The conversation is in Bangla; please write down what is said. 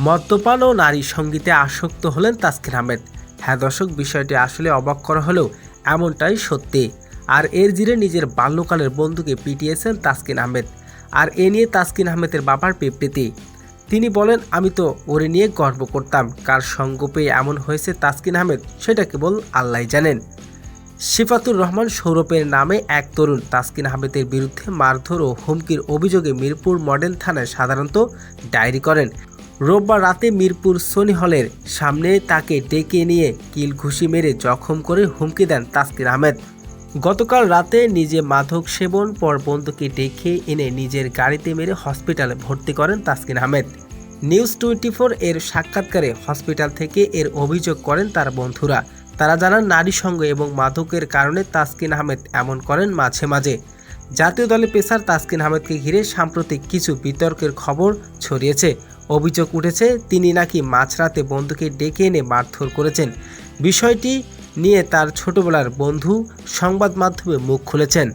মদ্যপান ও নারী সঙ্গীতে আসক্ত হলেন তাসকিন আহমেদ। হ্যাঁ দর্শক, বিষয়টি আসলে অবাক করা হলেও এমনটাই সত্যি। আর এর জেরে নিজের বাল্যকালের বন্ধুকে পিটিয়েছেন তাসকিন আহমেদ। আর এ নিয়ে তাসকিন আহমেদের বাবার বিবৃতি। তিনি বলেন, আমি তো ওরে নিয়ে গর্ব করতাম। কার সঙ্গ পেয়ে এমন হয়েছে তাসকিন আহমেদ, সেটা কেবল আল্লাহই জানেন। সিফাতুর রহমান সৌরভের নামে এক তরুণ তাসকিন আহমেদের বিরুদ্ধে মারধর ও হুমকির অভিযোগে মিরপুর মডেল থানায় সাধারণত ডায়েরি করেন। রোববার রাতে মিরপুর সনি হলের সামনে তাকে ডেকে নিয়ে কিল ঘুষি মেরে জখম করে হুমকি দেন তাসকিন আহমেদ। গতকাল রাতে নিজে মাদক সেবন পর বন্ধুকে ডেকে এনে নিজের গাড়িতে মেরে হসপিটালে ভর্তি করেন তাসকিন আহমেদ। নিউজ 24 এর সাক্ষাৎকারে হসপিটাল থেকে এর অভিযোগ করেন তার বন্ধুরা। তারা জানান, নারী সঙ্গ এবং মাদকের কারণে তাসকিন আহমেদ এমন করেন মাঝে মাঝে। জাতীয় দলের পেসার তাসকিন আহমেদকে ঘিরে সাম্প্রতিক কিছু বিতর্কের খবর ছড়িয়েছে। অভিযোগ উঠেছে, তিনি নাকি মাঝরাতে বন্ধুকে ডেকে এনে মারধর করেছেন। বিষয়টি নিয়ে তার ছোটবেলার বন্ধু সংবাদ মাধ্যমে মুখ খুলেছেন।